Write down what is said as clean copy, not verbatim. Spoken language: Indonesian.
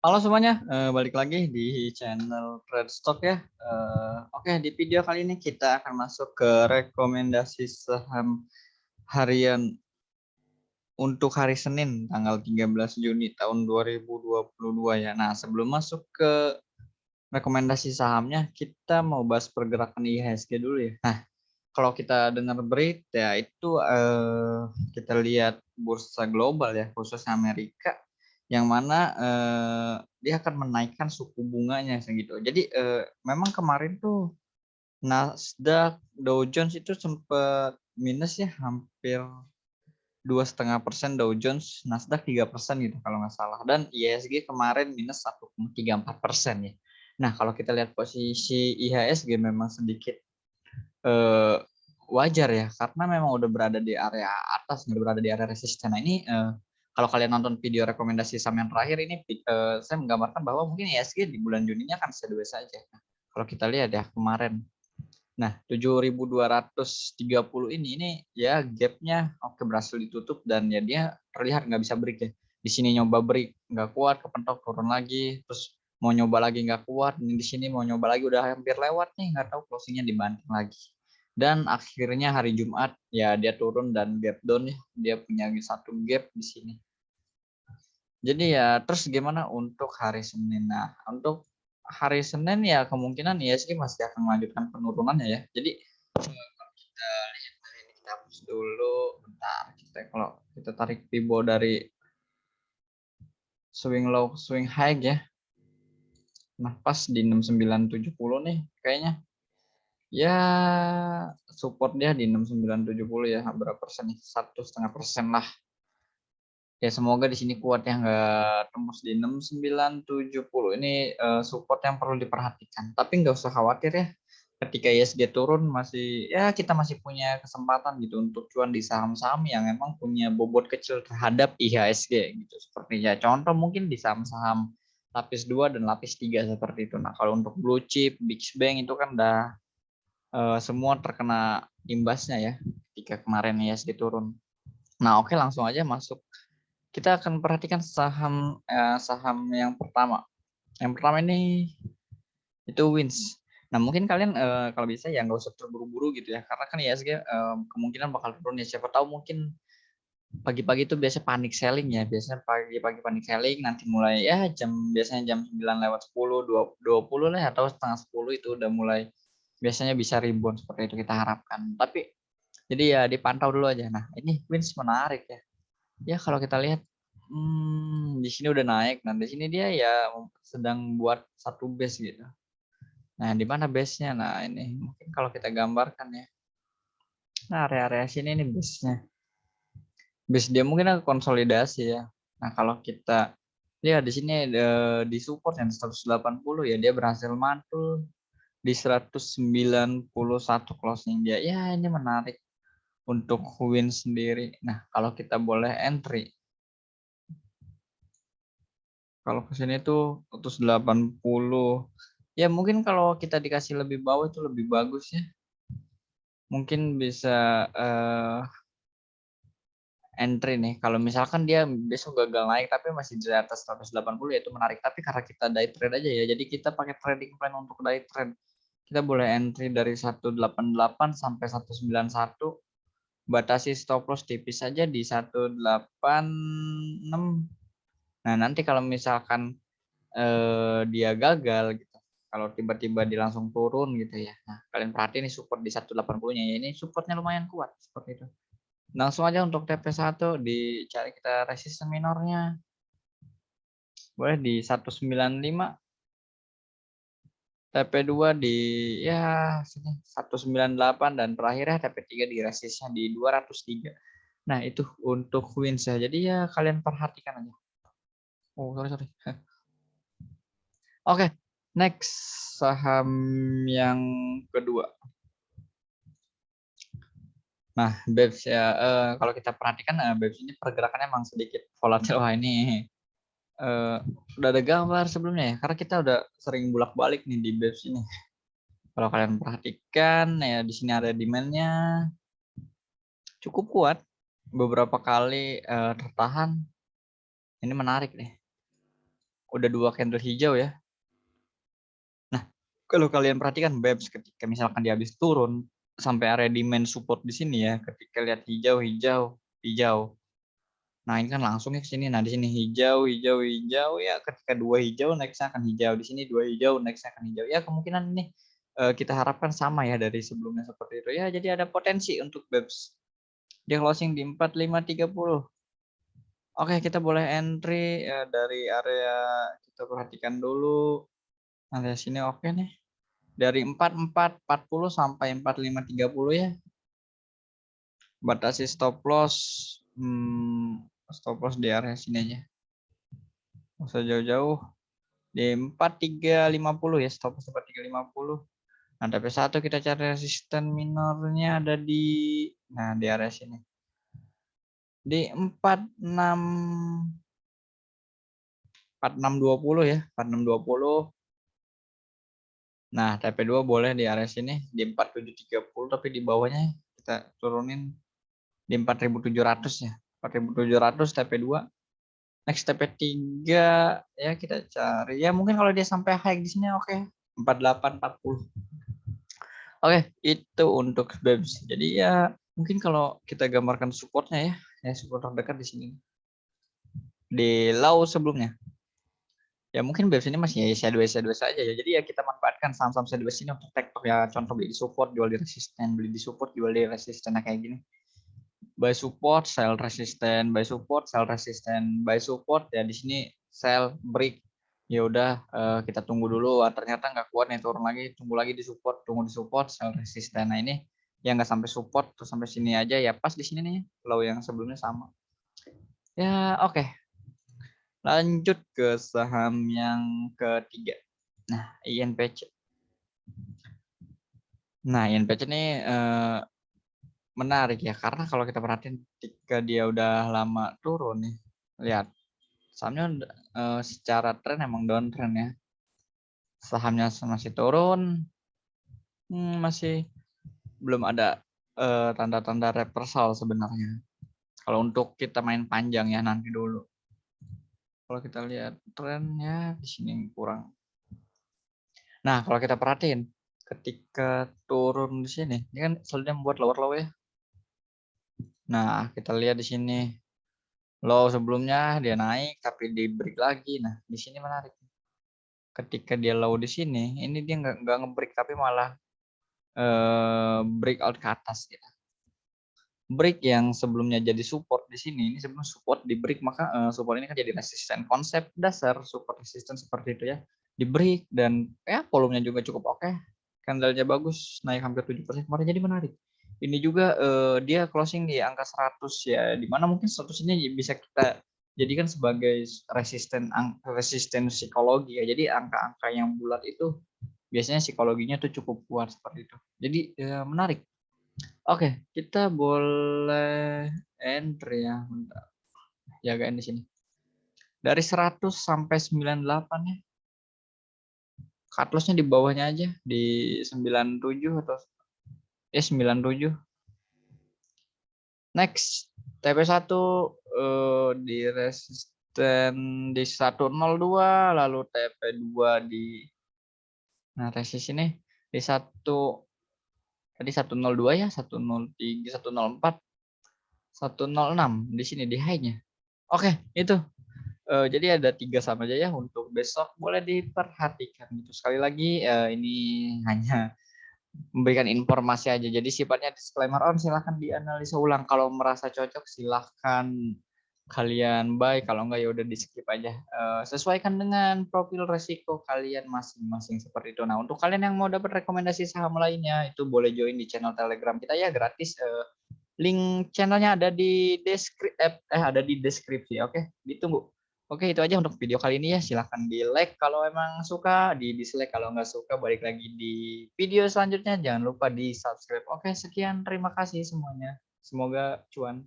Halo semuanya, balik lagi di channel Trade Stock ya. Oke, di video kali ini kita akan masuk ke rekomendasi saham harian untuk hari Senin tanggal 13 Juni tahun 2022 ya. Nah, sebelum masuk ke rekomendasi sahamnya, kita mau bahas pergerakan IHSG dulu ya. Nah, kalau kita dengar berita itu kita lihat bursa global ya, khususnya Amerika, yang mana dia akan menaikkan suku bunganya segitu. Jadi memang kemarin tuh Nasdaq, Dow Jones itu sempat minus ya, hampir 2,5%, Dow Jones, Nasdaq 3% gitu kalau nggak salah. Dan IHSG kemarin minus 1,34% ya. Nah, kalau kita lihat posisi IHSG memang sedikit eh, wajar ya, karena memang udah berada di area atas, udah berada di area resisten. Nah ini kalau kalian nonton video rekomendasi saham yang terakhir ini, saya menggambarkan bahwa mungkin ISG di bulan Juninya kan sideways saja. Nah, kalau kita lihat ya kemarin, nah 7.230 ini ya gapnya oke berhasil ditutup, dan ya dia terlihat nggak bisa break ya. Di sini nyoba break nggak kuat, kepentok turun lagi, terus mau nyoba lagi nggak kuat, di sini mau nyoba lagi udah hampir lewat nih, nggak tahu closingnya dibanting lagi. Dan akhirnya hari Jumat ya dia turun dan gap down ya, dia punya satu gap di sini. Jadi ya terus gimana untuk hari Senin? Nah, untuk hari Senin ya kemungkinan ISG masih akan melanjutkan penurunannya ya. Jadi kalau kita lihat ini, kita hapus dulu bentar. Kalau kita tarik Fibo dari swing low swing high ya. Nah, pas di 6970 nih kayaknya. Ya support dia di 6970 ya, berapa persen nih? 1,5% lah. Ya semoga di sini kuat ya, nggak tembus di 6970. Ini support yang perlu diperhatikan. Tapi nggak usah khawatir ya. Ketika ISG turun masih ya kita masih punya kesempatan gitu untuk cuan di saham-saham yang emang punya bobot kecil terhadap IHSG gitu. Seperti ya contoh mungkin di saham-saham lapis 2 dan lapis 3 seperti itu. Nah, kalau untuk blue chip, big bank itu kan udah semua terkena imbasnya ya ketika kemarin IHSG turun. Nah, oke langsung aja masuk. Kita akan perhatikan saham yang pertama. Yang pertama ini itu Wins. Nah mungkin kalian kalau bisa ya nggak usah terburu-buru gitu ya, karena kan ISG kemungkinan bakal turun ya. Siapa tahu mungkin pagi-pagi itu biasa panic selling ya. Biasanya pagi-pagi panic selling, nanti mulai ya biasanya jam 9 lewat 10, 20 lah atau setengah 10 itu udah mulai biasanya bisa rebound seperti itu kita harapkan. Tapi jadi ya dipantau dulu aja. Nah ini Wins menarik ya. Ya kalau kita lihat di sini udah naik. Nah di sini dia ya sedang buat satu base gitu. Nah di mana base-nya? Nah ini mungkin kalau kita gambarkan ya. Nah area-area sini nih base-nya. Base dia mungkin agak konsolidasi ya. Nah kalau kita lihat di sini di support yang 180 ya, dia berhasil mantul di 191 closing dia. Ya ini menarik untuk win sendiri. Nah kalau kita boleh entry, kalau ke sini tuh 180. Ya mungkin kalau kita dikasih lebih bawah itu lebih bagus ya. Mungkin bisa entry nih. Kalau misalkan dia besok gagal naik tapi masih di atas 180 ya itu menarik. Tapi karena kita day trade aja ya. Jadi kita pakai trading plan untuk day trade. Kita boleh entry dari 188 sampai 191. Batasi stop loss tipis saja di 186. Nah, nanti kalau misalkan dia gagal gitu, kalau tiba-tiba dia langsung turun gitu ya, nah kalian perhatiin nih support di 180 nya ya, ini supportnya lumayan kuat seperti itu. Langsung aja untuk TP1 dicari kita resisten minornya, boleh di 195, TP2 di ya sini 198, dan terakhirnya TP3 di resistnya di 203. Nah itu untuk wins ya, jadi ya kalian perhatikan aja. Oh sorry. Oke, next saham yang kedua. Nah, BEPS ya, kalau kita perhatikan BEPS ini pergerakannya emang sedikit volatil. Wah ini udah ada gambar sebelumnya ya, karena kita udah sering bolak-balik nih di BEPS ini. Kalau kalian perhatikan ya di sini ada demand-nya cukup kuat, beberapa kali tertahan. Ini menarik nih. Udah 2 candle hijau ya. Nah, kalau kalian perhatikan BEPS ketika misalkan dia habis turun sampai area demand support di sini ya, ketika lihat hijau, hijau, hijau. Nah, ini kan langsung ya ke sini. Nah, di sini hijau, hijau, hijau ya, ketika 2 hijau next akan hijau. Di sini 2 hijau next akan hijau. Ya, kemungkinan ini kita harapkan sama ya dari sebelumnya seperti itu. Ya, jadi ada potensi untuk BEPS. Dia closing di 4530. Oke, kita boleh entry dari area kita perhatikan dulu. Area sini oke nih. Dari 4440 sampai 4530 ya. Batasi stop loss di area sini aja. Nggak usah jauh-jauh. Di 4350 ya, stop loss 4350. Nah, TP1 kita cari resisten minornya ada di area sini. Di 4620 ya, 4620. Nah, TP2 boleh di area sini di 4730 tapi di bawahnya kita turunin di 4700 ya. 4700 TP2. Next TP3 ya kita cari. Ya mungkin kalau dia sampai high di sini oke. 4840. Oke, itu untuk BEPS. Jadi ya mungkin kalau kita gambarkan supportnya ya support terdekat di sini. Di low sebelumnya. Ya mungkin BEPS ini masih sideways saja ya. Jadi ya kita manfaatkan saham-saham sideways ini untuk take profit ya. Contoh beli di support, jual di resisten, beli di support, jual di resisten kayak gini. Buy support, sell resisten, buy support, sell resisten, buy support ya di sini sell break. Ya udah kita tunggu dulu. Ternyata nggak kuat nih turun lagi, tunggu lagi di support, tunggu di support, sell resisten. Nah ini yang nggak sampai support terus sampai sini aja ya pas di sini nih low yang sebelumnya sama. Ya oke. Lanjut ke saham yang ketiga. Nah, INPC. Nah, INPC ini menarik ya karena kalau kita perhatiin ketika dia udah lama turun nih, lihat sahamnya secara tren emang downtrend ya. Sahamnya masih turun, masih belum ada tanda-tanda reversal sebenarnya. Kalau untuk kita main panjang ya nanti dulu. Kalau kita lihat trennya di sini kurang. Nah, kalau kita perhatiin ketika turun di sini, ini kan selalu membuat lower ya. Nah, kita lihat di sini low sebelumnya dia naik tapi di break lagi. Nah, di sini menarik. Ketika dia low di sini, ini dia nggak nge-break tapi malah breakout ke atas gitu. Break yang sebelumnya jadi support di sini, ini sebelum support di break maka support ini kan jadi resisten. Konsep dasar support resisten seperti itu ya. Di break dan ya volumenya juga cukup oke. Candlenya bagus, naik hampir 7% kemarin jadi menarik. Ini juga dia closing di angka 100 ya, dimana mungkin 100 ini bisa kita jadikan sebagai resisten psikologi ya. Jadi angka-angka yang bulat itu biasanya psikologinya tuh cukup kuat seperti itu. Jadi menarik. Oke, kita boleh entry ya. Bentar. Jagain di sini. Dari 100 sampai 98 ya. Cut loss-nya di bawahnya aja di 97 atau 97. Next, TP1 di resisten di 102 lalu TP2 di resist ini di 102 ya, 103, 104, 106 di sini di high-nya. Oke, itu. Jadi ada 3 sama aja ya untuk besok boleh diperhatikan gitu. Sekali lagi ini hanya memberikan informasi aja. Jadi sifatnya disclaimer on, silahkan dianalisa ulang. Kalau merasa cocok silahkan kalian buy, kalau enggak ya udah di skip aja. Sesuaikan dengan profil resiko kalian masing-masing seperti itu. Nah, untuk kalian yang mau dapat rekomendasi saham lainnya itu boleh join di channel Telegram kita ya gratis. Link channelnya ada di deskripsi. Oke, ditunggu. Oke, itu aja untuk video kali ini ya. Silahkan di like kalau emang suka, di dislike kalau nggak suka. Balik lagi di video selanjutnya. Jangan lupa di subscribe. Oke, sekian. Terima kasih semuanya. Semoga cuan.